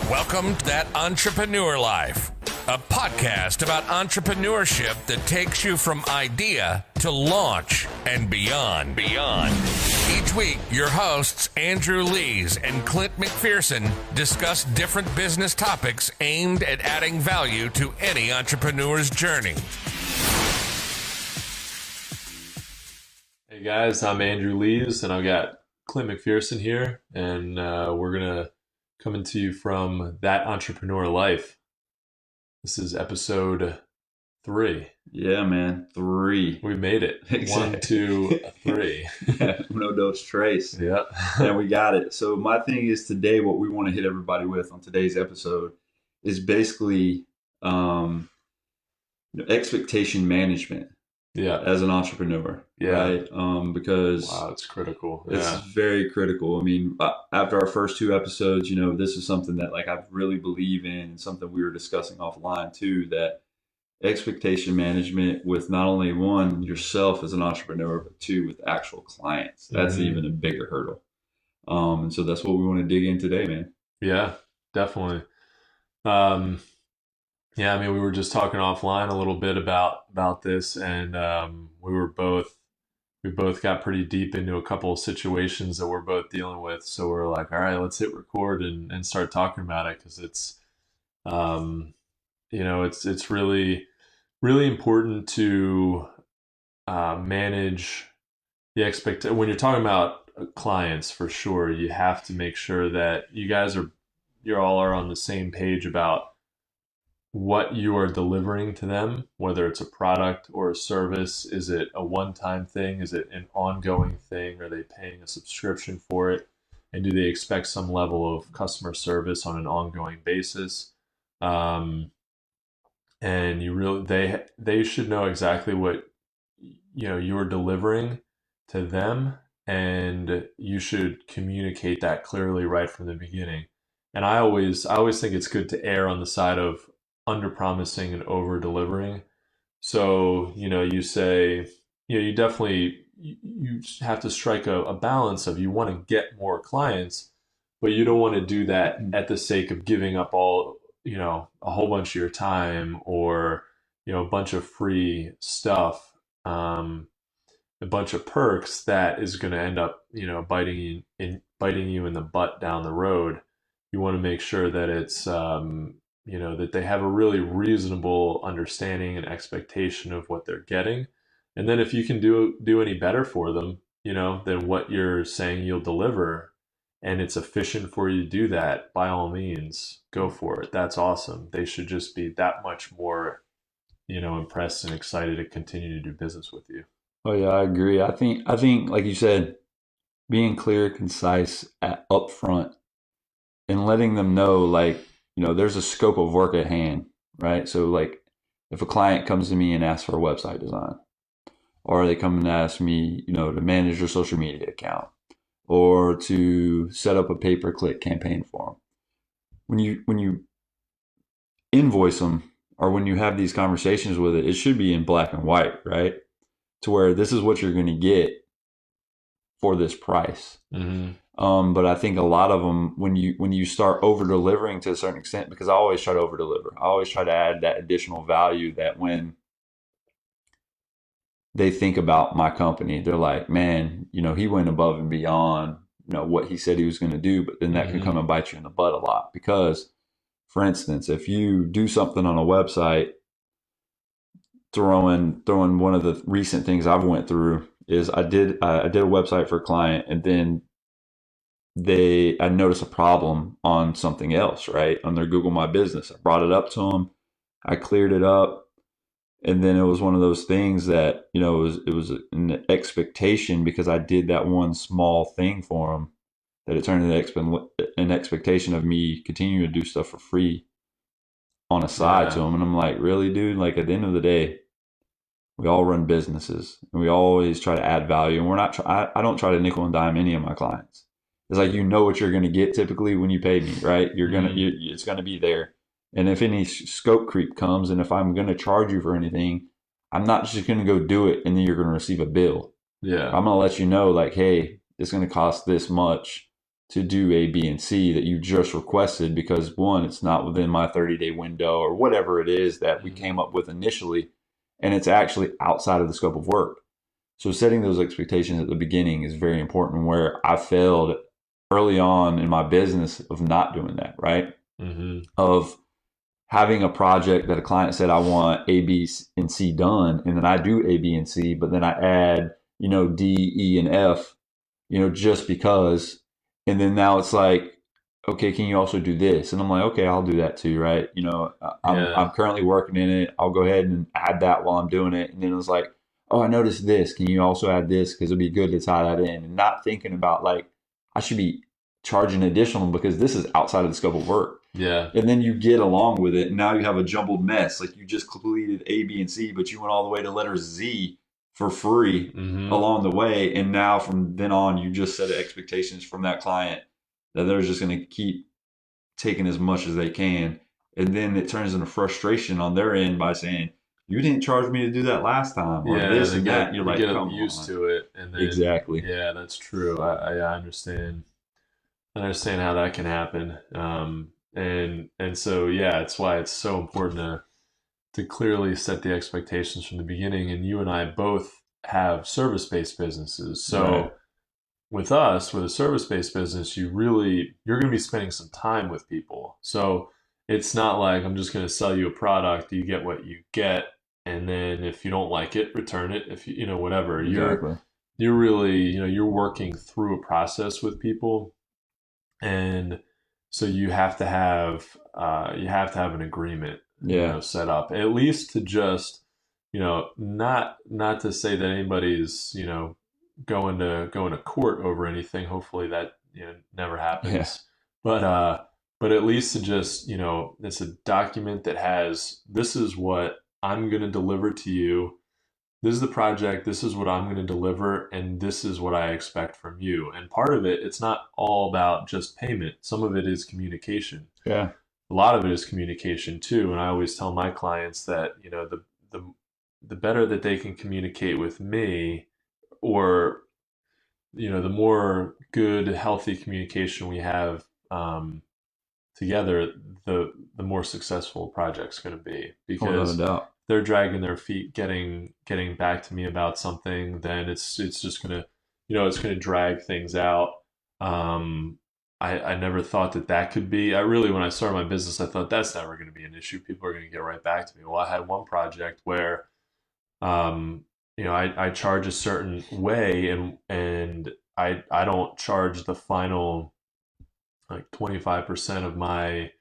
Welcome to That Entrepreneur Life, a podcast about entrepreneurship that takes you from idea to launch and beyond. Each week, your hosts, Andrew Lees and Clint McPherson, discuss different business topics aimed at adding value to any entrepreneur's journey. Hey guys, I'm Andrew Lees, and I've got Clint McPherson here, and we're going to coming to you from That Entrepreneur Life. This is episode 3. Yeah, man. 3. We made it. Exactly. 1, 2, 3. No dos tres. Yeah. And we got it. So my thing is today, what we want to hit everybody with on today's episode is basically expectation management. Yeah. As an entrepreneur. Yeah. Right. Because wow, it's critical. It's very critical. I mean, after our first 2 episodes, this is something that I really believe in, and something we were discussing offline too, that expectation management with not only one, yourself as an entrepreneur, but 2, with actual clients. That's even a bigger hurdle. And so that's what we want to dig in today, man. Yeah, definitely. Yeah, I mean, we were just talking offline a little bit about this, and we both got pretty deep into a couple of situations that we're both dealing with. So we're like, all right, let's hit record and start talking about it, because it's, it's really, really important to manage the expectation. When you're talking about clients, for sure, you have to make sure that you all are on the same page about what you are delivering to them, whether it's a product or a service. Is it a one-time thing? Is it an ongoing thing? Are they paying a subscription for it? And do they expect some level of customer service on an ongoing basis? And they should know exactly what you're delivering to them, and you should communicate that clearly right from the beginning. And I always think it's good to err on the side of under-promising and over-delivering. So, you say, you definitely, you have to strike a balance of, you want to get more clients, but you don't want to do that at the sake of giving up all, a whole bunch of your time, or, a bunch of free stuff, a bunch of perks that is going to end up, biting you in the butt down the road. You want to make sure that it's, that they have a really reasonable understanding and expectation of what they're getting. And then if you can do any better for them, than what you're saying you'll deliver, and it's efficient for you to do that, by all means, go for it. That's awesome. They should just be that much more, impressed and excited to continue to do business with you. Oh yeah, I agree. I think like you said, being clear, concise up front, and letting them know, there's a scope of work at hand, right? So if a client comes to me and asks for a website design, or they come and ask me, to manage their social media account, or to set up a pay-per-click campaign for them, when you invoice them, or when you have these conversations with it should be in black and white, right? To where this is what you're going to get for this price. Mm-hmm. But I think a lot of them, when you start over delivering to a certain extent, because I always try to over deliver, I always try to add that additional value, that when they think about my company, they're like, man, he went above and beyond, what he said he was going to do. But then that can come and bite you in the butt a lot, because, for instance, if you do something on a website, throwing one of the recent things I've went through is I did a website for a client, and then I noticed a problem on something else, right? On their Google My Business. I brought it up to them. I cleared it up. And then it was one of those things that, it was an expectation, because I did that one small thing for them, that it turned into an expectation of me continuing to do stuff for free on a side to them. And I'm like, really, dude? At the end of the day, we all run businesses, and we always try to add value. And I don't try to nickel and dime any of my clients. It's what you're going to get typically when you pay me, right? It's going to be there. And if any scope creep comes, and if I'm going to charge you for anything, I'm not just going to go do it and then you're going to receive a bill. Yeah. I'm going to let you know, hey, it's going to cost this much to do A, B, and C that you just requested because one, it's not within my 30-day window or whatever it is that we came up with initially, and it's actually outside of the scope of work. So setting those expectations at the beginning is very important, where I failed early on in my business of not doing that, right? Of having a project that a client said, I want A, B, and C done, and then I do A, B, and C, but then I add, D, E, and F, just because. And then now it's like, okay, can you also do this? And I'm like, okay, I'll do that too, right? I'm currently working in it. I'll go ahead and add that while I'm doing it. And then it was like, oh, I noticed this. Can you also add this? Because it'd be good to tie that in. And not thinking about like, I should be charging additional because this is outside of the scope of work. Yeah. And then you get along with it. And now you have a jumbled mess. Like you just completed A, B, and C, but you went all the way to letter Z for free along the way. And now from then on, you just set expectations from that client that they're just going to keep taking as much as they can. And then it turns into frustration on their end by saying, you didn't charge me to do that last time. Or this and that. You're like, get come used on. to it. And then, exactly. Yeah, that's true. I understand. I understand how that can happen. And so, yeah, it's why it's so important to clearly set the expectations from the beginning. And you and I both have service-based businesses. So with us, with a service-based business, you're going to be spending some time with people. So it's not like I'm just going to sell you a product, you get what you get, and then if you don't like it, return it. If whatever. Exactly. You're really, you're working through a process with people. And so you have to have an agreement set up, at least to just, not to say that anybody's, going to court over anything. Hopefully that, never happens. Yeah. But at least to just, it's a document that has, this is what I'm going to deliver to you. This is the project. This is what I'm going to deliver. And this is what I expect from you. And part of it, it's not all about just payment. Some of it is communication. Yeah. A lot of it is communication too. And I always tell my clients that, the better that they can communicate with me, or, the more good, healthy communication we have together, the more successful a project's going to be. Because they're dragging their feet getting back to me about something, then it's just going to, it's going to drag things out. I never thought that could be, when I started my business, I thought that's never going to be an issue. People are going to get right back to me. Well, I had one project where, I charge a certain way, and I don't charge the final like 25% of my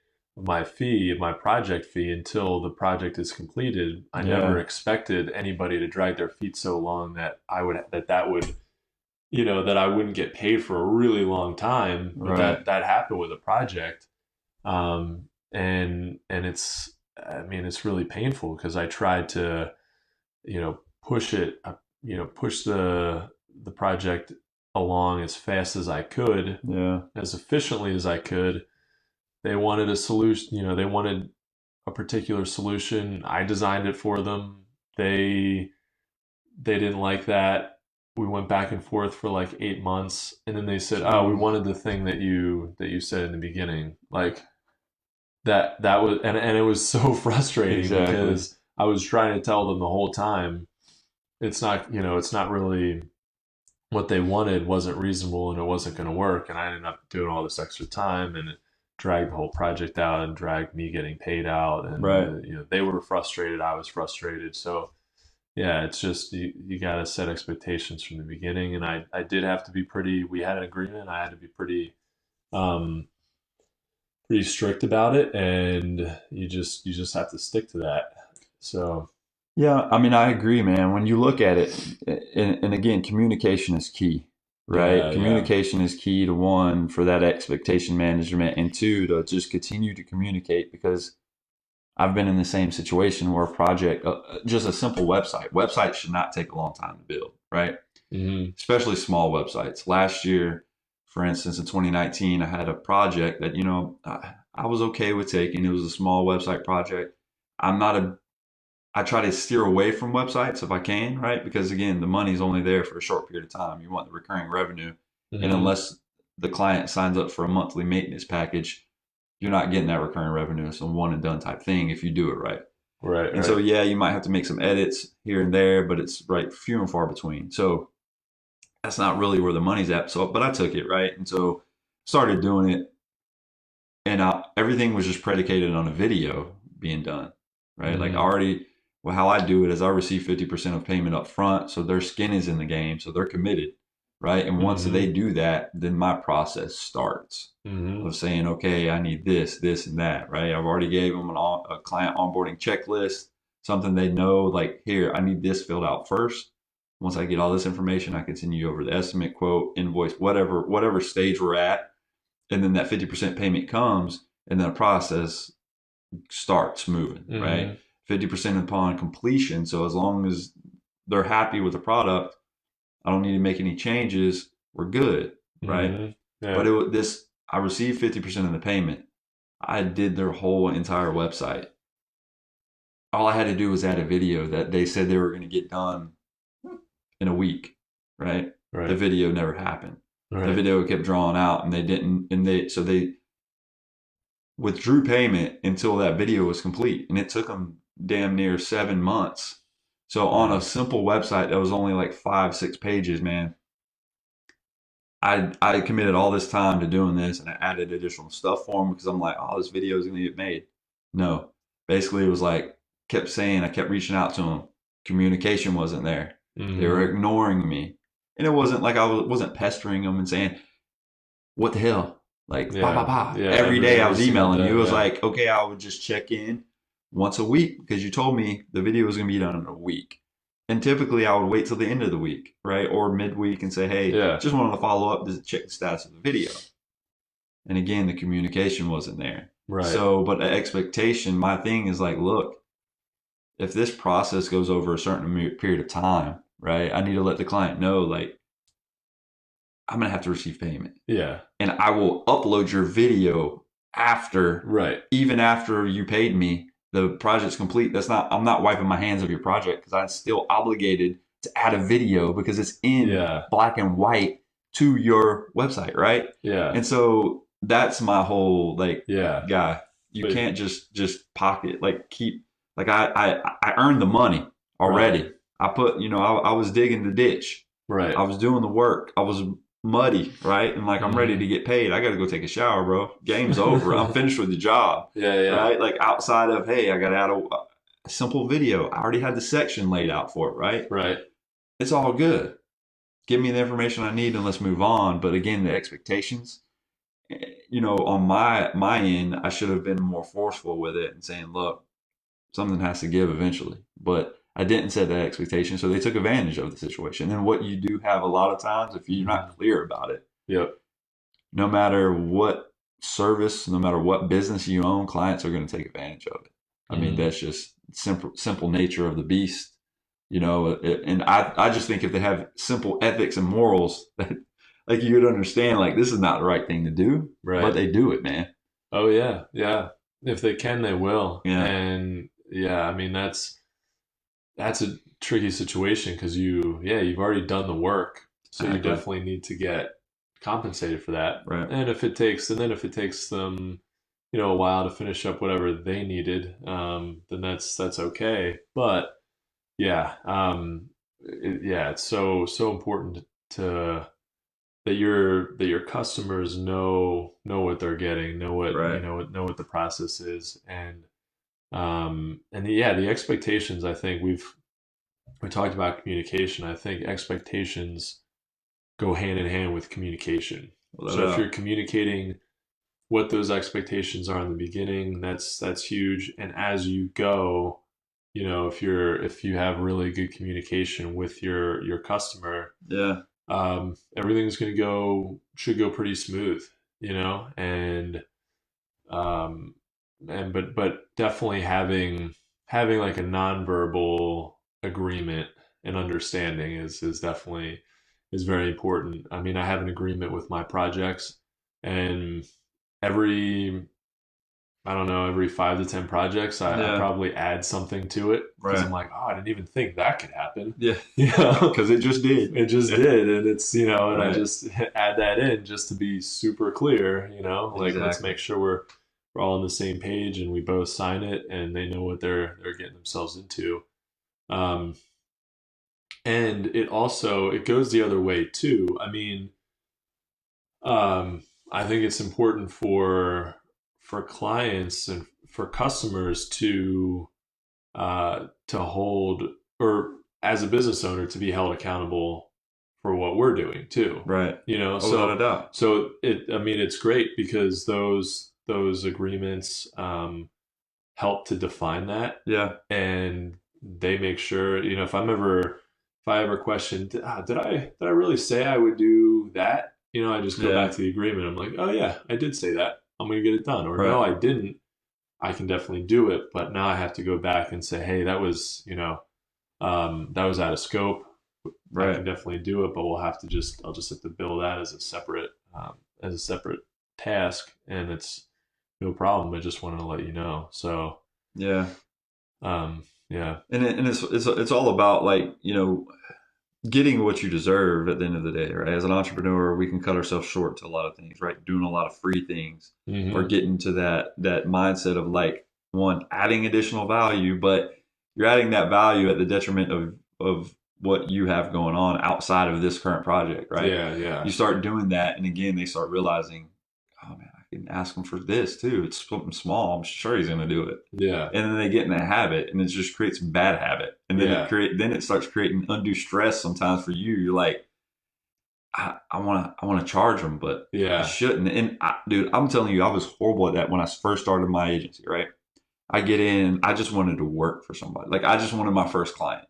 fee, my project fee, until the project is completed. I never expected anybody to drag their feet so long that that would that I wouldn't get paid for a really long time. But that happened with a project. And it's, it's really painful because I tried to, push the project along as fast as I could, as efficiently as I could. They wanted a solution, they wanted a particular solution. I designed it for them. They didn't like that. We went back and forth for like 8 months, and then they said, "Oh, we wanted the thing that you said in the beginning." Like that was, and it was so frustrating because I was trying to tell them the whole time, it's not really what they wanted, wasn't reasonable, and it wasn't going to work. And I ended up doing all this extra time, and it dragged the whole project out and dragged me getting paid out. And they were frustrated, I was frustrated. So yeah, it's just you got to set expectations from the beginning. And I did have to be we had an agreement. I had to be pretty strict about it, and you just have to stick to that. So yeah, I agree, man. When you look at it, and again, communication is key, right? Communication is key to, one, for that expectation management, and two, to just continue to communicate, because I've been in the same situation where a project, just a simple website should not take a long time to build, right? Especially small websites. Last year, for instance, in 2019, I had a project that, I was okay with taking. It was a small website project. I try to steer away from websites if I can, right? Because again, the money's only there for a short period of time. You want the recurring revenue. And unless the client signs up for a monthly maintenance package, you're not getting that recurring revenue. It's a one and done type thing if you do it right. Right. And so, yeah, you might have to make some edits here and there, but it's right few and far between. So that's not really where the money's at. So, but I took it, right? And so started doing it, and everything was just predicated on a video being done, right? Like well, how I do it is I receive 50% of payment up front. So their skin is in the game. So they're committed, right? And once they do that, then my process starts of saying, okay, I need this, this, and that, right? I've already gave them a client onboarding checklist, something they know, like, here, I need this filled out first. Once I get all this information, I can send you over the estimate, quote, invoice, whatever stage we're at. And then that 50% payment comes, and then the process starts moving, right? 50% upon completion. So as long as they're happy with the product, I don't need to make any changes. We're good, right? Yeah. But I received 50% of the payment. I did their whole entire website. All I had to do was add a video that they said they were going to get done in a week, right? The video never happened. The video kept drawing out, and they didn't, and they withdrew payment until that video was complete, and it took them damn near 7 months. So on a simple website that was only like 5-6 pages, man, I committed all this time to doing this, and I added additional stuff for them because I'm like, oh, this video is gonna get made. No, basically it was like, I kept reaching out to them. Communication wasn't there. They were ignoring me. And it wasn't like I wasn't pestering them and saying, what the hell? Like, every day I was emailing you. It was like, okay, I would just check in once a week because you told me the video was going to be done in a week. And typically I would wait till the end of the week, right? Or midweek and say, hey, just wanted to follow up to check the status of the video. And again, the communication wasn't there. Right. So, but the expectation, my thing is like, look, if this process goes over a certain period of time, right, I need to let the client know, like, I'm going to have to receive payment. Yeah. And I will upload your video after, even after you paid me, the project's complete. I'm not wiping my hands of your project because I'm still obligated to add a video because it's in black and white to your website, right? Yeah. And so that's my whole, like, guy, you can't just pocket, like, keep, like, I earned the money already. Right. I put, I was digging the ditch. Right. I was doing the work. I was muddy, right? And like, I'm ready to get paid. I got to go take a shower, bro. Game's over. I'm finished with the job. Right? Like, outside of, hey, I got to add a simple video. I already had the section laid out for it, right? Right. It's all good. Give me the information I need and let's move on. But again, the expectations, on my end, I should have been more forceful with it and saying, look, something has to give eventually. But I didn't set that expectation, so they took advantage of the situation. And what you do have a lot of times, if you're not clear about it, no matter what service, no matter what business you own, clients are going to take advantage of it. I mean, that's just simple nature of the beast, and I just think if they have simple ethics and morals, that, like, you would understand, like, this is not the right thing to do, but they do it, man. Oh, yeah. Yeah. If they can, they will. Yeah. And I mean, that's a tricky situation because you've already done the work. So you definitely need to get compensated for that. Right. And if it takes them, a while to finish up whatever they needed, then that's okay. But it's so important that your customers know what they're getting, know what know what the process is, and the expectations. I think we talked about communication. I think expectations go hand in hand with communication. So if you're communicating what those expectations are in the beginning, that's huge. And as you go, if you have really good communication with your customer, everything's should go pretty smooth, and but definitely having like a nonverbal agreement and understanding is definitely very important. I mean, I have an agreement with my projects, and every I don't know, every 5 to 10 projects, I probably add something to it because I'm like, oh, I didn't even think that could happen. Yeah. You know, because it just did. it just did. And it's, you know, and I just add that in just to be super clear, you know, like let's make sure we're all on the same page and we both sign it and they know what they're getting themselves into. And it goes the other way too. I mean, I think it's important for clients and for customers to hold, or as a business owner to be held accountable for what we're doing too. Right. You know, without a doubt. So it's great because those agreements help to define that. Yeah. And they make sure, you know, if I ever question, did I really say I would do that? You know, I just go back to the agreement. I'm like, oh yeah, I did say that. I'm going to get it done. Or no, I didn't. I can definitely do it. But now I have to go back and say, hey, that was, you know, that was out of scope. I can definitely do it, but I'll just have to bill that as a separate task. And it's no problem. I just wanted to let you know. So, yeah. Yeah. And it's all about, like, you know, getting what you deserve at the end of the day, right? As an entrepreneur, we can cut ourselves short to a lot of things, right? Doing a lot of free things, or getting to that mindset of, like, one, adding additional value, but you're adding that value at the detriment of what you have going on outside of this current project, right? Yeah. You start doing that, and again, they start realizing, oh man, I can ask him for this too. It's something small. I'm sure he's going to do it. Yeah. And then they get in that habit, and it just creates a bad habit. And then it starts creating undue stress sometimes for you. You're like, I want to charge them, but I shouldn't. And dude, I'm telling you, I was horrible at that when I first started my agency, right? I get in, I just wanted to work for somebody. Like, I just wanted my first client.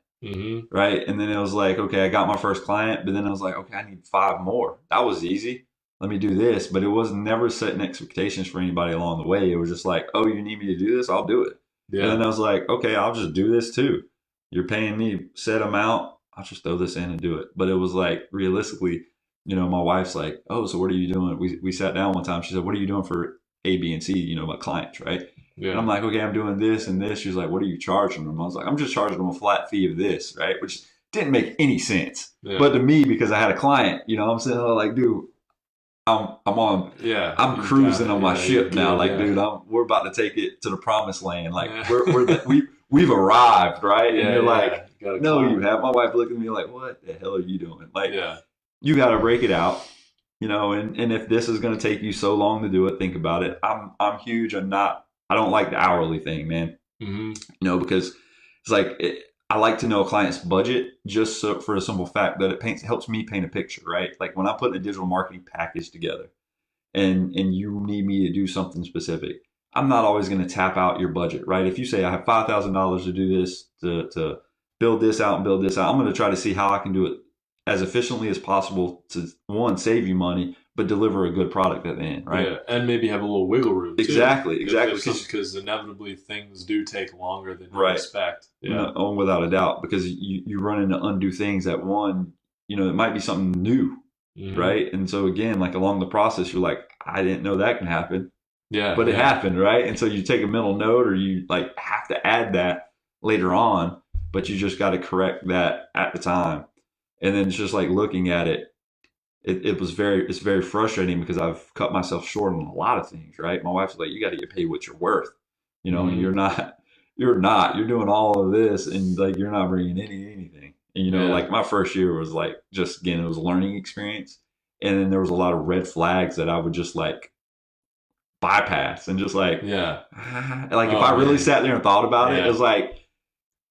Right. And then it was like, okay, I got my first client, but then I was like, okay, I need 5 more. That was easy. Let me do this. But it was never setting expectations for anybody along the way. It was just like, oh, you need me to do this? I'll do it. Yeah. And then I was like, okay, I'll just do this too. You're paying me set amount. I'll just throw this in and do it. But it was like, realistically, you know, my wife's like, oh, so what are you doing? We sat down one time. She said, what are you doing for A, B, and C, you know, my clients, right? Yeah. And I'm like, okay, I'm doing this and this. She's like, what are you charging them? I was like, I'm just charging them a flat fee of this, right? Which didn't make any sense. Yeah. But to me, because I had a client, you know, I'm saying, like, dude, I'm cruising on my ship now. Like, dude, we're about to take it to the promised land. Like, we've arrived, right? And you're like, no, you have. My wife looked at me like, what the hell are you doing? Like, you got to break it out, you know. And if this is going to take you so long to do it, think about it. I'm huge. I don't like the hourly thing, man. You know, because it's like, I like to know a client's budget just for a simple fact that it helps me paint a picture, right? Like, when I put a digital marketing package together and you need me to do something specific, I'm not always going to tap out your budget, right? If you say I have $5,000 to do this, to build this out and build this out, I'm going to try to see how I can do it as efficiently as possible to, one, save you money, but deliver a good product at the end, right? Yeah, and maybe have a little wiggle room. Exactly. Because inevitably things do take longer than you expect. Yeah, no, without a doubt, because you run into undue things that, one, you know, it might be something new, right? And so again, like, along the process, you're like, I didn't know that can happen. Yeah, but it happened, right? And so you take a mental note, or you, like, have to add that later on, but you just got to correct that at the time. And then it's just like looking at it. It's very frustrating because I've cut myself short on a lot of things, right? My wife's like, you got to get paid what you're worth, you know, and you're doing all of this, and, like, you're not bringing anything. And, you know, like, my first year was like, just, again, it was a learning experience. And then there was a lot of red flags that I would just, like, bypass and just, like, like, if I really sat there and thought about it, it was like,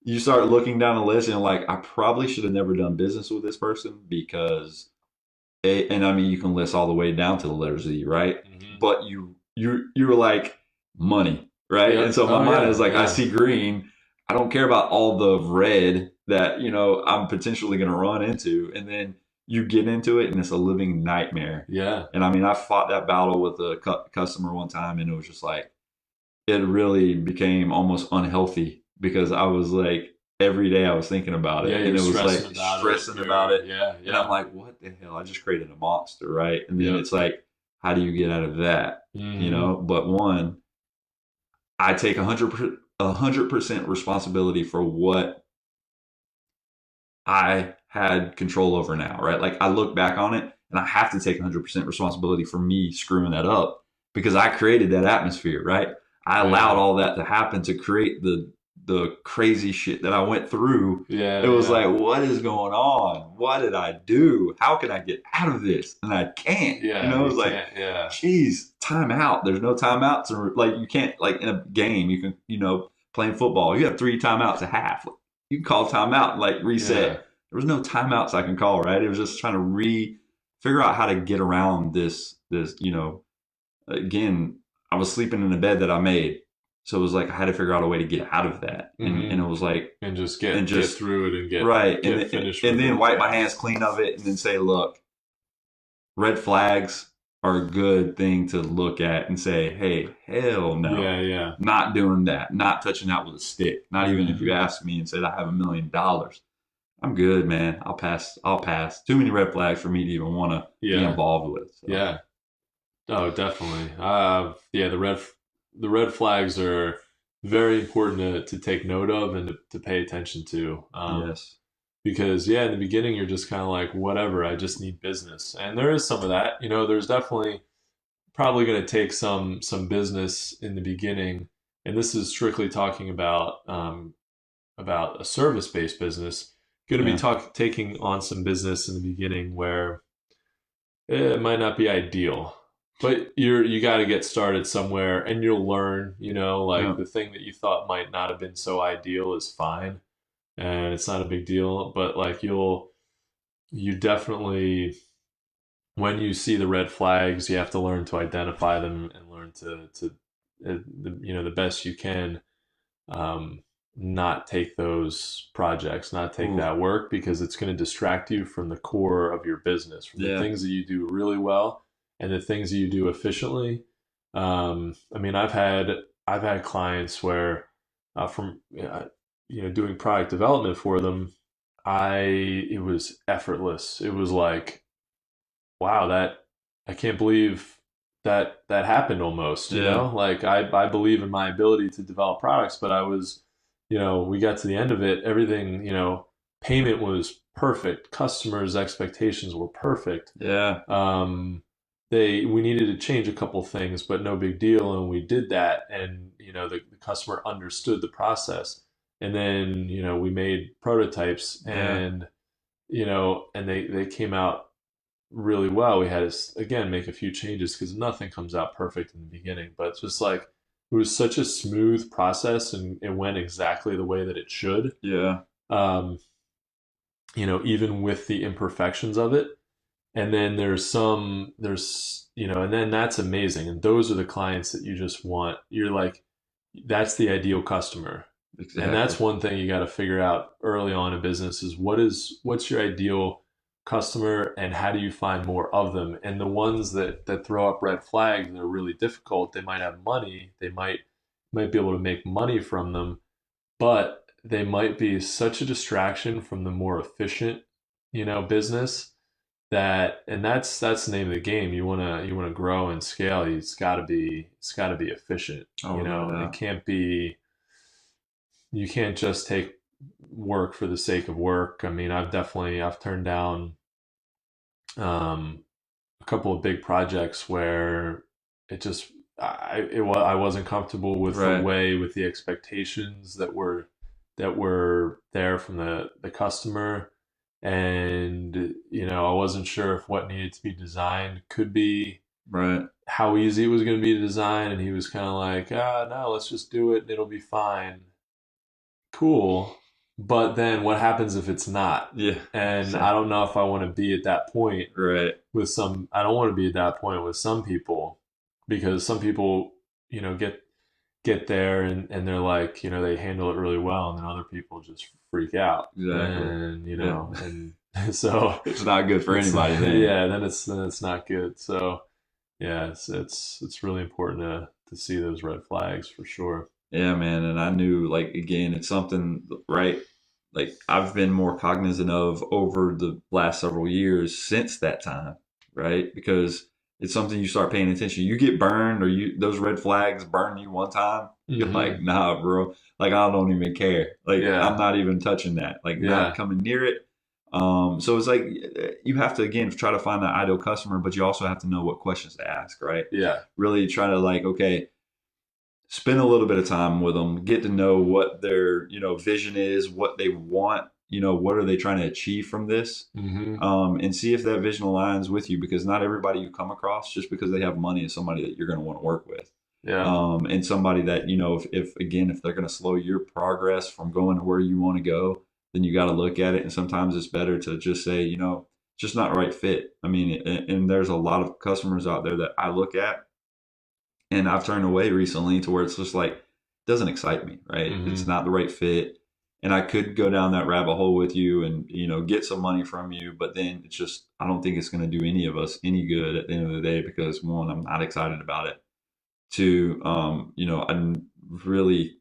you start looking down the list and, like, I probably should have never done business with this person because, and I mean, you can list all the way down to the letter Z, right? But you're like, money, right? And so my mind is like, I see green. I don't care about all the red that, you know, I'm potentially going to run into. And then you get into it and it's a living nightmare. Yeah. And I mean, I fought that battle with a customer one time, and it was just like, it really became almost unhealthy because I was like, every day I was thinking about it, and it was like stressing about it. And I'm like, what the hell? I just created a monster, right? And then it's like, how do you get out of that? You know, but one, I take 100% responsibility for what I had control over now, right? Like I look back on it and I have to take 100% responsibility for me screwing that up because I created that atmosphere, right? I allowed all that to happen to create the crazy shit that I went through. Yeah. It was like, what is going on? What did I do? How can I get out of this? And I can't. Yeah. You know, it was like, geez, time out. There's no timeouts. Like you can't, like in a game, you can, you know, playing football, you have 3 timeouts a half. You can call timeout and like reset. Yeah. There was no timeouts I can call, right? It was just trying to figure out how to get around this, you know, again, I was sleeping in a bed that I made. So it was like I had to figure out a way to get out of that, and it was like and just get through it and get right, get finished and then wipe my hands clean of it, and then say, look, red flags are a good thing to look at and say, hey, hell no, not doing that, not touching that with a stick, not even if you asked me and said I have $1 million, I'm good, man. I'll pass. Too many red flags for me to even want to be involved with. So. Yeah. Oh, definitely. The red flags are very important to take note of and to pay attention to. Yes. Because in the beginning you're just kind of like, whatever, I just need business, and there is some of that. You know, there's definitely probably going to take some business in the beginning, and this is strictly talking about a service-based business. Going to be taking on some business in the beginning where it might not be ideal. But you got to get started somewhere, and you'll learn, you know, like the thing that you thought might not have been so ideal is fine, and it's not a big deal. But like you definitely, when you see the red flags, you have to learn to identify them and learn to you know, the best you can, not take those projects, not take that work, because it's going to distract you from the core of your business, from the things that you do really well. And the things that you do efficiently. I mean, I've had clients where, from you know, doing product development for them, it was effortless. It was like, wow, I can't believe that happened almost. You know, like I believe in my ability to develop products, but I was, you know, we got to the end of it, everything, you know, payment was perfect, customers' expectations were perfect. We needed to change a couple things, but no big deal. And we did that. And, you know, the customer understood the process. And then, you know, we made prototypes and, you know, and they came out really well. We had to, again, make a few changes because nothing comes out perfect in the beginning, but it's just like, it was such a smooth process and it went exactly the way that it should. You know, even with the imperfections of it. And then there's, you know, and then that's amazing. And those are the clients that you just want. You're like, that's the ideal customer. Exactly. And that's one thing you got to figure out early on in business is what's your ideal customer and how do you find more of them? And the ones that throw up red flags that are really difficult, they might have money. They might be able to make money from them, but they might be such a distraction from the more efficient, you know, business. That's the name of the game. You wanna grow and scale. It's got to be efficient. You know, it can't be. You can't just take work for the sake of work. I mean, I've turned down a couple of big projects where it just I wasn't comfortable with the way, with the expectations that were there from the customer. And, you know, I wasn't sure if what needed to be designed could be how easy it was going to be to design. And he was kind of like, no, let's just do it. It'll be fine. Cool. But then what happens if it's not? And I don't know if I want to be at that point with some, I don't want to be at that point with some people, because some people, you know, get there and they're like, you know, they handle it really well, and then other people just freak out. And you know, and so it's not good for anybody. Then it's not good. So it's really important to see those red flags for sure. Yeah, man. And I knew, like, again, it's something, right? Like I've been more cognizant of over the last several years since that time, right? Because it's something you start paying attention. You get burned, or those red flags burn you one time. You're like, nah, bro. Like, I don't even care. Like, I'm not even touching that. Like, not coming near it. So it's like you have to, again, try to find that ideal customer, but you also have to know what questions to ask, right? Yeah. Really try to, like, okay, spend a little bit of time with them, get to know what their, vision is, what they want, what are they trying to achieve from this, and see if that vision aligns with you, because not everybody you come across just because they have money is somebody that you're going to want to work with. Yeah. And somebody that, if they're going to slow your progress from going to where you want to go, then you got to look at it. And sometimes it's better to just say, just not the right fit. I mean, and there's a lot of customers out there that I look at and I've turned away recently to where it's just like, doesn't excite me, right? It's not the right fit. And I could go down that rabbit hole with you and, get some money from you, but then it's just, I don't think it's going to do any of us any good at the end of the day, because one, I'm not excited about it. Two, I really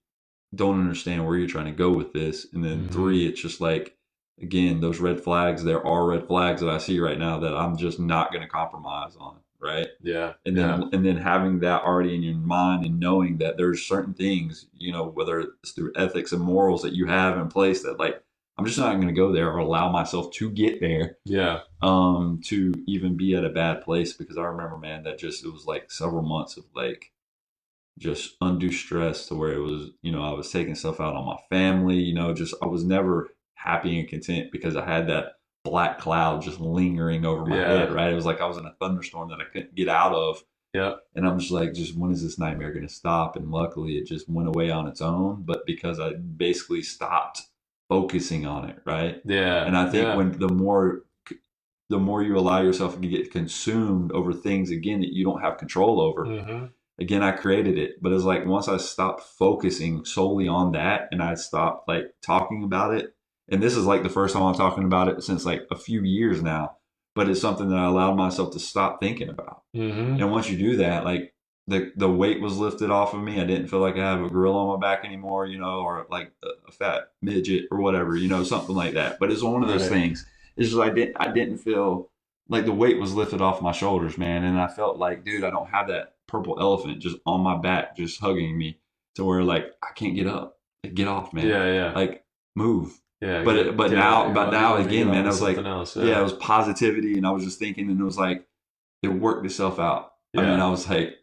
don't understand where you're trying to go with this. And then three, it's just like, again, those red flags, there are red flags that I see right now that I'm just not going to compromise on. Right. Yeah. And then having that already in your mind and knowing that there's certain things, whether it's through ethics and morals that you have in place that, like, I'm just not going to go there or allow myself to get there. Yeah. To even be at a bad place, because I remember, man, it was like several months of like just undue stress to where it was, I was taking stuff out on my family, I was never happy and content because I had that black cloud just lingering over my head, right? It was like I was in a thunderstorm that I couldn't get out of. Yeah. And I'm just like, when is this nightmare going to stop? And luckily it just went away on its own, but because I basically stopped focusing on it, right? Yeah. And I think when the more you allow yourself to get consumed over things, again, that you don't have control over, again, I created it. But it's like, once I stopped focusing solely on that and I stopped like talking about it, and this is like the first time I'm talking about it since like a few years now, but it's something that I allowed myself to stop thinking about. And once you do that, like the weight was lifted off of me. I didn't feel like I have a gorilla on my back anymore, or like a fat midget or whatever, something like that. But it's one of those things. It's just, I didn't feel like the weight was lifted off my shoulders, man. And I felt like, dude, I don't have that purple elephant just on my back, just hugging me to where like, I can't get up. Like, get off, man. Yeah. Like, move. Yeah, but now again, man, I was like, else, it was positivity, and I was just thinking, and it was like, it worked itself out. I mean, I was like,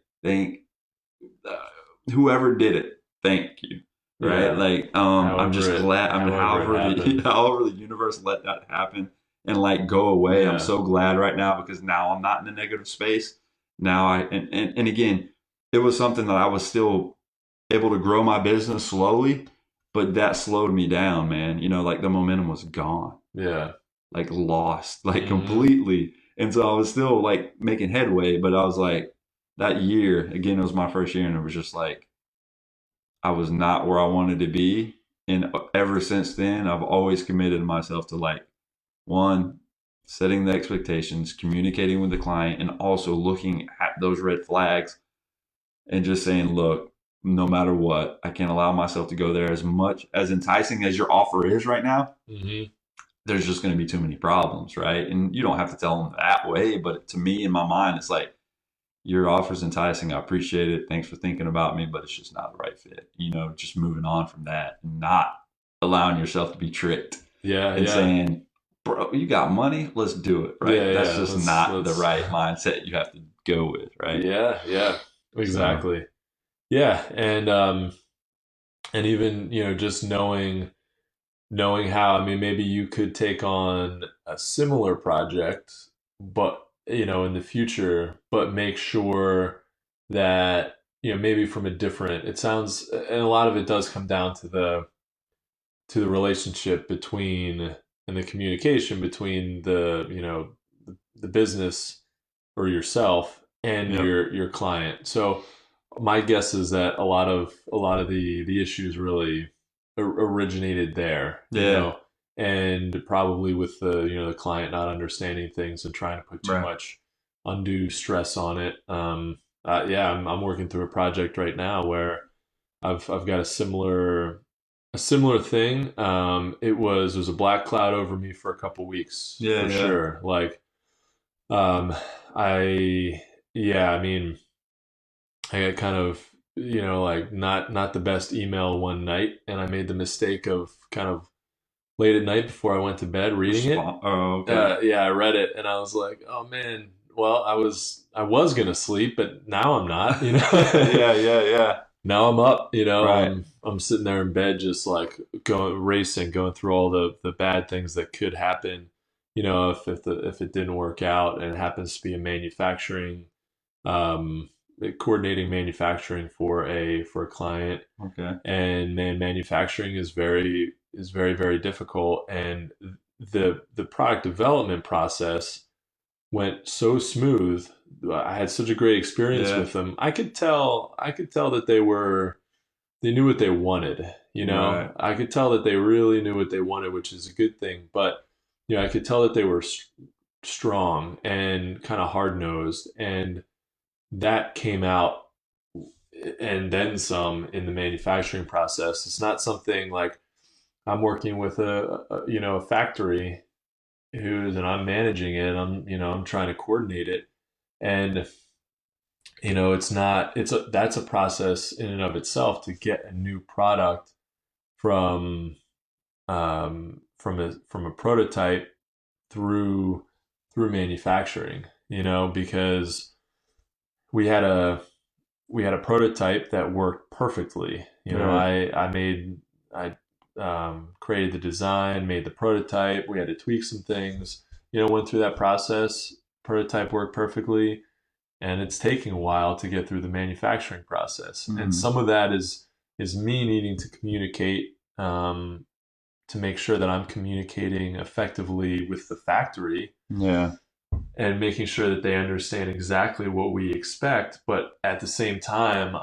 whoever did it, thank you, right? Like, I'm just glad. I mean, however the universe let that happen and like go away, I'm so glad right now, because now I'm not in a negative space. Now and again, it was something that I was still able to grow my business slowly. But that slowed me down, man. Like the momentum was gone. Yeah. Like lost, like completely. And so I was still like making headway, but I was like, that year, again, it was my first year, and it was just like, I was not where I wanted to be. And ever since then, I've always committed myself to like, one, setting the expectations, communicating with the client, and also looking at those red flags and just saying, look, no matter what, I can't allow myself to go there. As much as enticing as your offer is right now, there's just going to be too many problems, right? And you don't have to tell them that way, but to me, in my mind, it's like, your offer's enticing. I appreciate it. Thanks for thinking about me, but it's just not the right fit. Just moving on from that, and not allowing yourself to be tricked. And saying, bro, you got money? Let's do it, right? That's just not the right mindset you have to go with, right? Yeah. Exactly. So, yeah, and even just knowing how, I mean, maybe you could take on a similar project, but in the future, but make sure that maybe from a different. It sounds, and a lot of it does come down to the relationship between and the communication between the business or yourself and your client. So my guess is that a lot of the issues really originated there, and probably with the client not understanding things and trying to put too much undue stress on it. I'm working through a project right now where I've got a similar thing. It was a black cloud over me for a couple weeks, sure. Like, yeah, I mean, I got kind of, like not the best email one night, and I made the mistake of kind of late at night before I went to bed reading it. Oh, okay. Yeah, I read it and I was like, oh man, well, I was gonna sleep, but now I'm not, Yeah, yeah, yeah. Now I'm up, Right. I'm sitting there in bed just like going through all the bad things that could happen, if it didn't work out and it happens to be a manufacturing um coordinating manufacturing for a client. Okay. And man, manufacturing is very very difficult, and the product development process went so smooth. I had such a great experience Yeah. with them. I could tell that they knew what they wanted. Right. I could tell that they really knew what they wanted, which is a good thing. But I could tell that they were strong and kind of hard nosed, and that came out and then some in the manufacturing process. It's not something like I'm working with a factory and I'm managing it. I'm trying to coordinate it, and it's not that's a process in and of itself to get a new product from from a prototype through manufacturing. Because we had a we had a prototype that worked perfectly. Right. I created the design, made the prototype. We had to tweak some things. Went through that process. Prototype worked perfectly, and it's taking a while to get through the manufacturing process. And Mm. some of that is me needing to communicate, to make sure that I'm communicating effectively with the factory Yeah. and making sure that they understand exactly what we expect. But at the same time,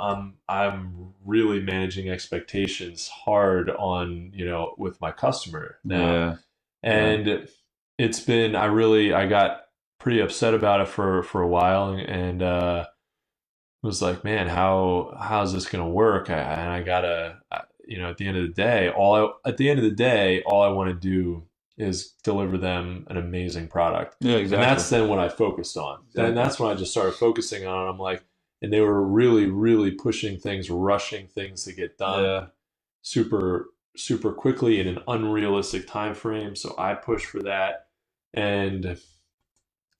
I'm really managing expectations hard on, with my customer now. Yeah. Yeah. And I got pretty upset about it for a while, and was like, man, how's this gonna work? And I gotta, at the end of the day, all I want to do is deliver them an amazing product. Yeah, And exactly. that's then what I focused on. And Exactly. that's when I just started focusing on it. I'm like, and they were really, really pushing things, rushing things to get done Yeah. super, super quickly in an unrealistic time frame. So I pushed for that, and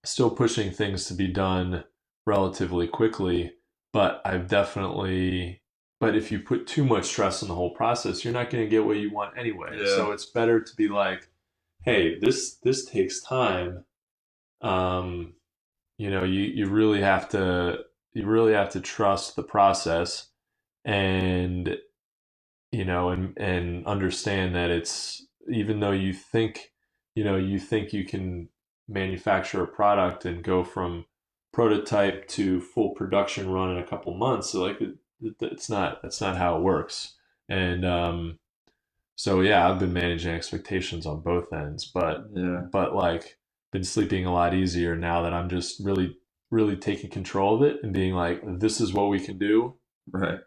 still pushing things to be done relatively quickly. But but if you put too much stress on the whole process, you're not going to get what you want anyway. Yeah. So it's better to be like, hey, this takes time. Um, you really have to trust the process, and and understand that it's, even though you think you can manufacture a product and go from prototype to full production run in a couple months. So like it's not that's not how it works. And so yeah, I've been managing expectations on both ends, but Yeah. like been sleeping a lot easier now that I'm just really really taking control of it and being like, this is what we can do. Right.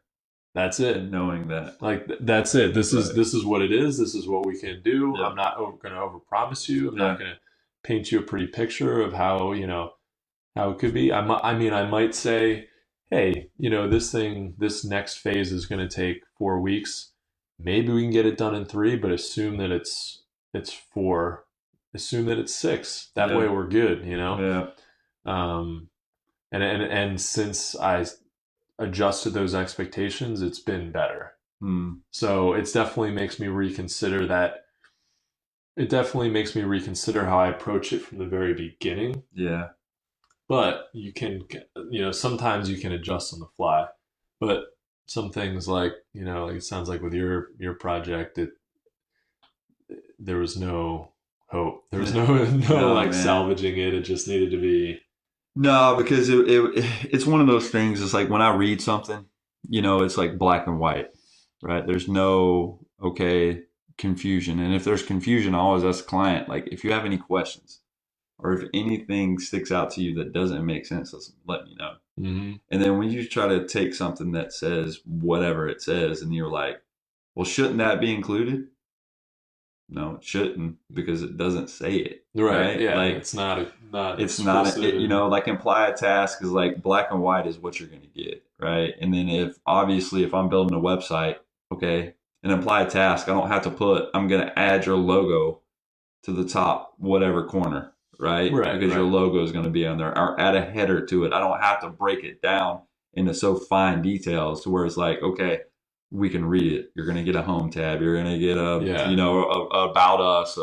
That's it. And knowing that. Like that's it. This is Right. this is what it is. This is what we can do. Yeah. I'm not going to overpromise you. I'm Yeah. not going to paint you a pretty picture of how it could be. I mean, I might say, hey, this next phase is going to take 4 weeks. Maybe we can get it done in 3, but assume that it's 4. Assume that it's 6. That way Yeah. we're good. Yeah. Um, and since I adjusted those expectations, it's been better. Hmm. So it definitely makes me reconsider how I approach it from the very beginning. Yeah. But sometimes you can adjust on the fly. But some things like it sounds like with your project, there was no hope. There was no No, like man. salvaging it. It just needed to be. No, because it's one of those things. It's like when I read something, it's like black and white, right? There's no, okay, confusion. And if there's confusion, I always ask the client, like, if you have any questions or if anything sticks out to you that doesn't make sense, let me know. Mm-hmm. And then when you try to take something that says whatever it says and you're like, well, shouldn't that be included? No, it shouldn't, because it doesn't say it. Right. Yeah. Like, it's not it, you know, like imply a task is like black and white is what you're going to get. Right. And then if I'm building a website, okay, an implied task, I don't have to put, I'm going to add your logo to the top, whatever corner. Right. Right. Because your logo is going to be on there, or add a header to it. I don't have to break it down into so fine details to where it's like, okay, we can read it. You're going to get a home tab. You're going to get a about us,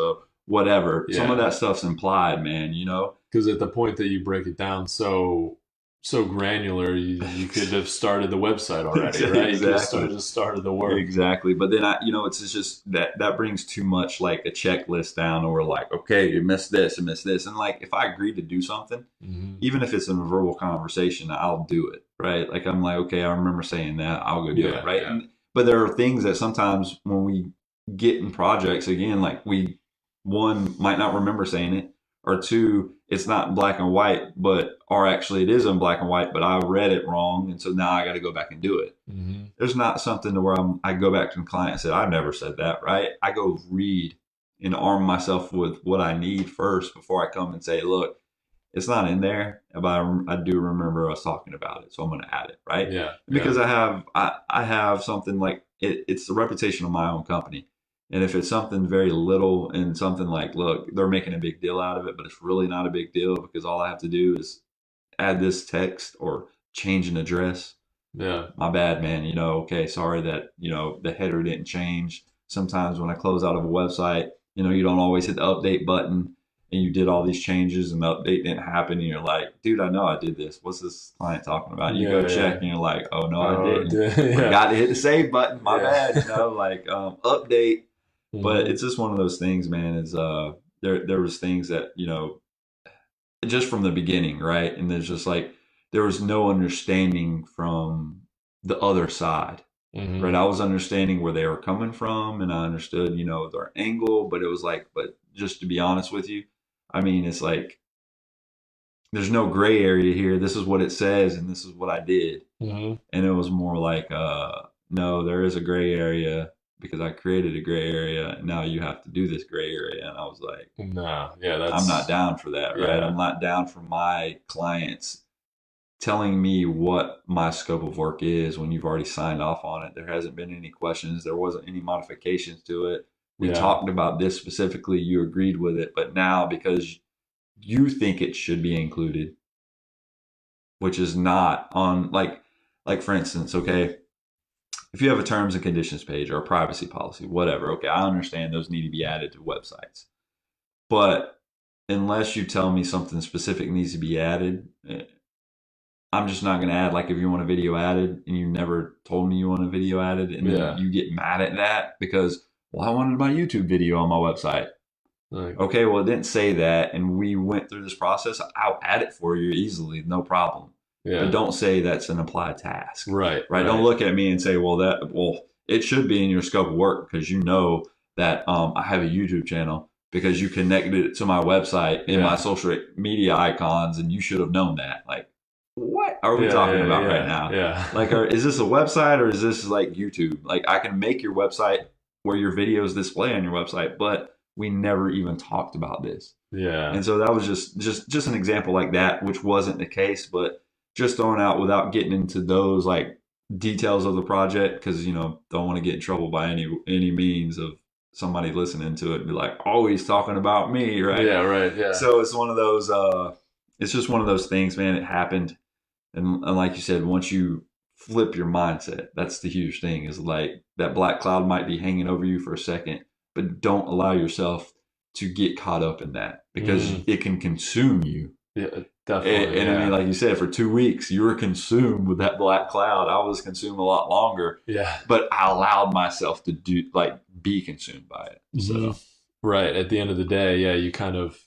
whatever. Yeah. Some of that stuff's implied, man, you know? Because at the point that you break it down so granular, you could have started the website already, right? Exactly. You could have just started the work. Exactly. But then, it's just that brings too much like a checklist down, or like, okay, you missed this and missed this. And like, if I agree to do something, even if it's in a verbal conversation, I'll do it, right? Like, I'm like, okay, I remember saying that, I'll go do it, right? Yeah. But there are things that sometimes when we get in projects, again, like one, might not remember saying it, or two, it's not in black and white, or actually it is in black and white, but I read it wrong. And so now I got to go back and do it. There's not something to where I go back to the client and say, I never said that, right? I go read and arm myself with what I need first before I come and say, look, it's not in there, but I do remember us talking about it, so I'm going to add it, right? Yeah. Because I have something like it's the reputation of my own company, and if it's something very little and something like, look, they're making a big deal out of it, but it's really not a big deal because all I have to do is add this text or change an address. Yeah. My bad, man. You know, okay, sorry that the header didn't change. Sometimes when I close out of a website, you don't always hit the update button. And you did all these changes and the update didn't happen, and you're like, dude, I know I did this. What's this client talking about? You go check and you're like, oh no, I didn't. Forgot to hit the save button. My bad. Like update. But it's just one of those things, man, is there was things that, just from the beginning, right? And there's just like, there was no understanding from the other side. Right. I was understanding where they were coming from, and I understood, their angle, but it was like, but just to be honest with you, I mean, it's like, there's no gray area here. This is what it says, and this is what I did. And it was more like, no, there is a gray area because I created a gray area. And now you have to do this gray area. And I was like, no, yeah, I'm not down for that. Right. I'm not down for my clients telling me what my scope of work is when you've already signed off on it. There hasn't been any questions. There wasn't any modifications to it. We talked about this specifically. You agreed with it. But now, because you think it should be included, which is not on, like for instance, okay, if you have a terms and conditions page or a privacy policy, whatever, okay, I understand those need to be added to websites. But unless you tell me something specific needs to be added, I'm just not going to add, like if you want a video added and you never told me you want a video added, and then you get mad at that because, well, I wanted my YouTube video on my website. Okay, well, it didn't say that, and we went through this process. I'll add it for you easily, no problem. But don't say that's an applied task. Right. Don't look at me and say, well, it should be in your scope of work because you know that I have a YouTube channel because you connected it to my website in my social media icons, and you should have known that. Like, what are we talking about right now? Like, is this a website or is this like YouTube? Like, I can make your website where your videos display on your website, but we never even talked about this. And so that was just an example like that, which wasn't the case, but just throwing out without getting into those like details of the project, because don't want to get in trouble by any means of somebody listening to it and be like, oh, he's talking about me, right? So it's one of those it's just one of those things, man. It happened. And like you said, once you flip your mindset, that's the huge thing, is like that black cloud might be hanging over you for a second, but don't allow yourself to get caught up in that, because it can consume you. Yeah, definitely. And I mean, like you said, for 2 weeks, you were consumed with that black cloud. I was consumed a lot longer. But I allowed myself to be consumed by it. So. Right. At the end of the day, you kind of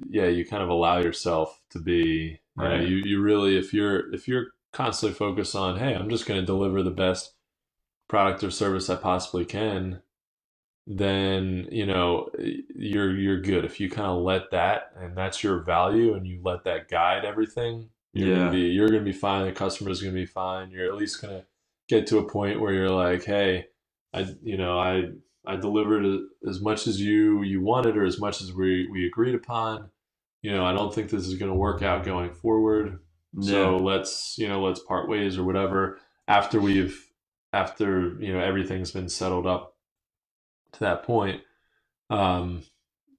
allow yourself to be, you really, if you're constantly focused on, hey, I'm just going to deliver the best product or service I possibly can, then, you're good. If you kind of let that, and that's your value, and you let that guide everything, you're going to be fine. The customer's going to be fine. You're at least going to get to a point where you're like, hey, I I delivered as much as you wanted, or as much as we agreed upon. I don't think this is going to work out going forward. So let's part ways or whatever after everything's been settled up to that point.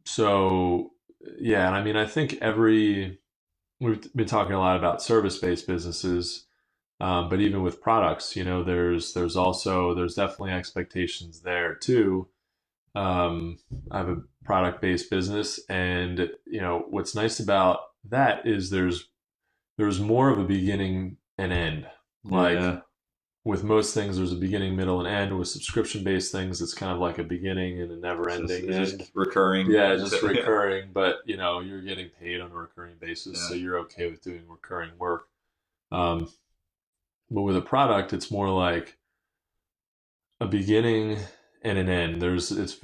So yeah, and I mean, I think we've been talking a lot about service-based businesses, but even with products, there's definitely expectations there too. I have a product-based business, and what's nice about that is there's more of a beginning and end. Like with most things, there's a beginning, middle, and end. With subscription-based things, it's kind of like a beginning and a never-ending end. Just recurring. Yeah, just recurring, but you're getting paid on a recurring basis, so you're okay with doing recurring work. But with a product, it's more like a beginning and an end. It's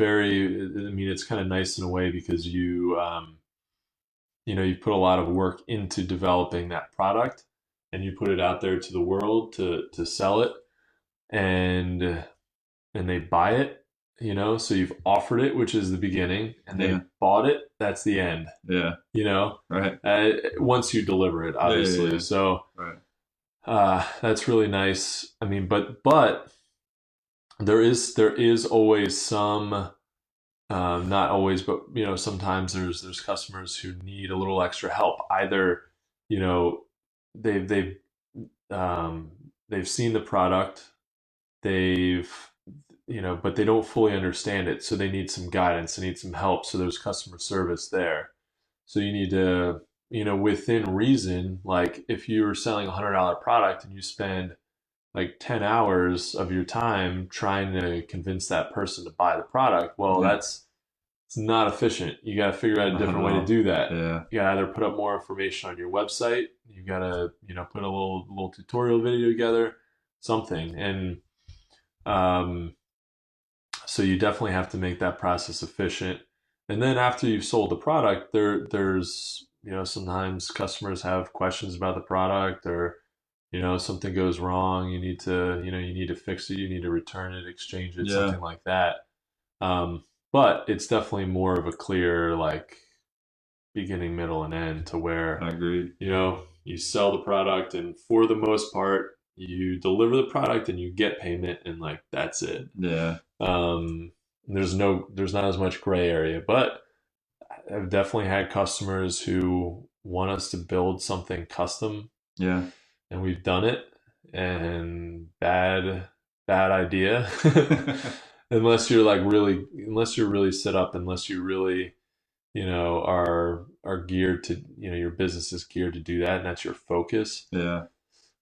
kind of nice in a way because you put a lot of work into developing that product, and you put it out there to the world to sell it, and they buy it, so you've offered it, which is the beginning, and they bought it, that's the end. Right. Once you deliver it, obviously. So right. That's really nice. I mean, but there is always some, not always, but sometimes there's customers who need a little extra help. Either they've seen the product, but they don't fully understand it, so they need some guidance, they need some help. So there's customer service there. So you need to, within reason, like if you were selling $100 product and you spend like 10 hours of your time trying to convince that person to buy the product, well, it's not efficient. You got to figure out a different way to do that. Yeah. You got to either put up more information on your website. You got to, put a little tutorial video together, something. And so you definitely have to make that process efficient. And then after you've sold the product, there's, sometimes customers have questions about the product, or, something goes wrong. You need to fix it. You need to return it, exchange it, something like that. But it's definitely more of a clear, like, beginning, middle, and end, to where, I agree. You sell the product, and for the most part, you deliver the product and you get payment, and like, that's it. Yeah. There's not as much gray area, but I've definitely had customers who want us to build something custom. Yeah. And we've done it, and bad idea. Unless you're really set up, unless you really, are geared to, your business is geared to do that, and that's your focus. Yeah.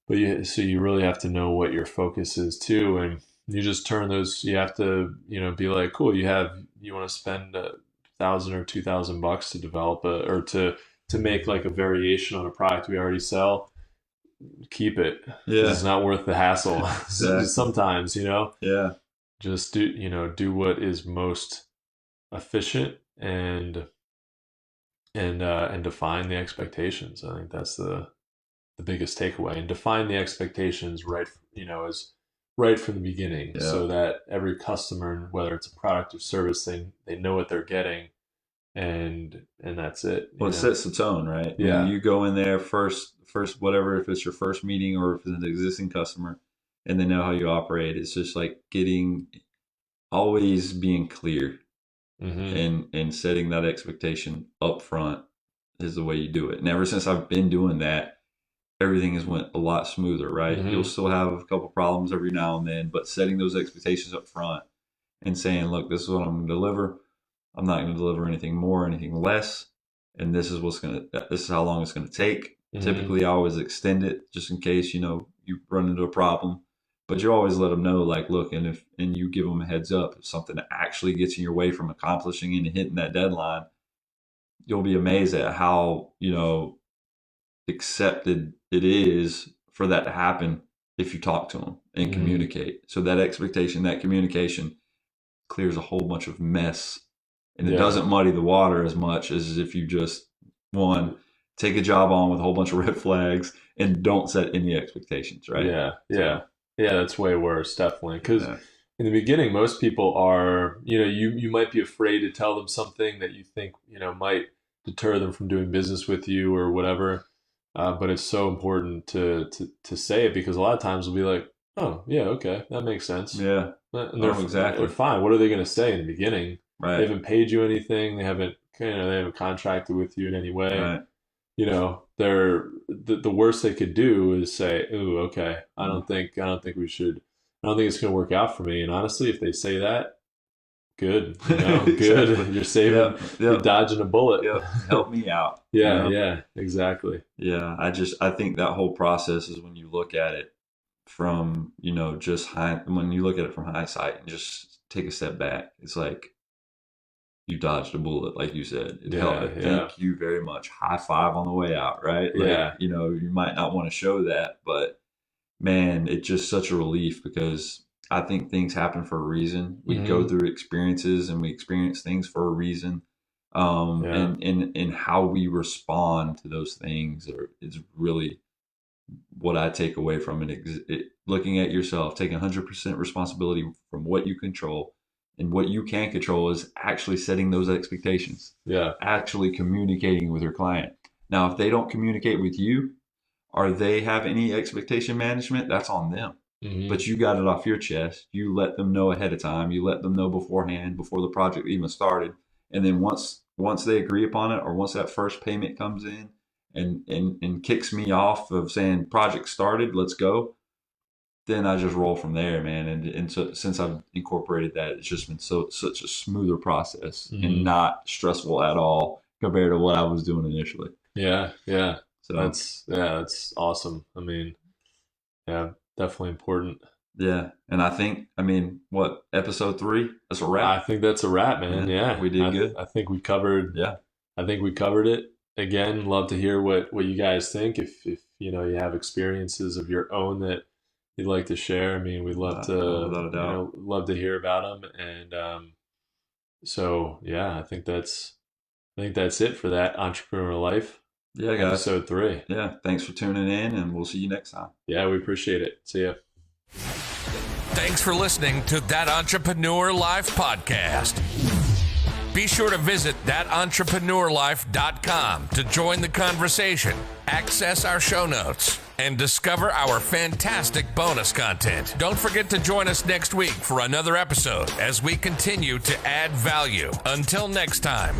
But so you really have to know what your focus is too, and you just turn those. You have to, be like, cool. You want to spend $1,000 or $2,000 to develop or to make like a variation on a product we already sell. Keep it. Yeah. It's not worth the hassle. Exactly. Sometimes, Yeah. just do what is most efficient, and define the expectations. I think that's the biggest takeaway, and define the expectations right from the beginning, so that every customer, whether it's a product or service thing, they know what they're getting, and that's it. Well, it sets the tone, right? Yeah. When you go in there first, whatever, if it's your first meeting or if it's an existing customer, and they know how you operate, it's just like always being clear, and setting that expectation up front is the way you do it. And ever since I've been doing that, everything has went a lot smoother, right? You'll still have a couple problems every now and then, but setting those expectations up front and saying, look, this is what I'm going to deliver. I'm not going to deliver anything more, anything less. And this is this is how long it's going to take. Typically, I always extend it just in case, you run into a problem, but you always let them know, like, look, and you give them a heads up, if something actually gets in your way from accomplishing and hitting that deadline, you'll be amazed at how, accepted it is for that to happen if you talk to them and communicate. So that expectation, that communication clears a whole bunch of mess, and it doesn't muddy the water as much as if you just take a job on with a whole bunch of red flags and don't set any expectations, right? Yeah, that's way worse, definitely. Because in the beginning, most people are, you might be afraid to tell them something that you think, might deter them from doing business with you or whatever. But it's so important to say it, because a lot of times they'll be like, oh, yeah, okay, that makes sense. Yeah. And they're fine. What are they going to say in the beginning? Right. They haven't paid you anything. They haven't contracted with you in any way. Right. They're the worst they could do is say, "Ooh, okay, I don't think we should. I don't think it's going to work out for me." And honestly, if they say that, good, Exactly. good. You're saving, Yep. you're dodging a bullet. Yep. Help me out. Yeah, yeah, exactly. Yeah, I think that whole process is when you look at it from, when you look at it from hindsight and just take a step back, it's like you dodged a bullet, like you said. Thank you very much. High five on the way out, right? Like, you might not want to show that, but man, it's just such a relief, because I think things happen for a reason. We go through experiences and we experience things for a reason. And how we respond to those things is really what I take away from it. Looking at yourself, taking 100% responsibility from what you control, and what you can control is actually setting those expectations. Yeah. Actually communicating with your client. Now, if they don't communicate with you, or they have any expectation management, that's on them. But you got it off your chest. You let them know ahead of time. You let them know beforehand, before the project even started. And then once they agree upon it, or once that first payment comes in and kicks me off of saying project started, let's go, then I just roll from there, man. And so since I've incorporated that, it's just been such a smoother process and not stressful at all compared to what I was doing initially. Yeah, yeah. So that's awesome. I mean, yeah, definitely important. Yeah, and I think, what, episode 3? That's a wrap. I think that's a wrap, man. Yeah, we did good. I think we covered. Yeah, I think we covered it. Again, love to hear what you guys think. If you have experiences of your own that you'd like to share, we'd love to love to hear about them. And so yeah, I think that's it for that entrepreneurial life. Yeah, guys. Episode 3. Yeah, thanks for tuning in, and we'll see you next time. Yeah, we appreciate it. See ya. Thanks for listening to That Entrepreneur Life podcast. Be sure to visit thatentrepreneurlife.com to join the conversation, access our show notes, and discover our fantastic bonus content. Don't forget to join us next week for another episode as we continue to add value. Until next time.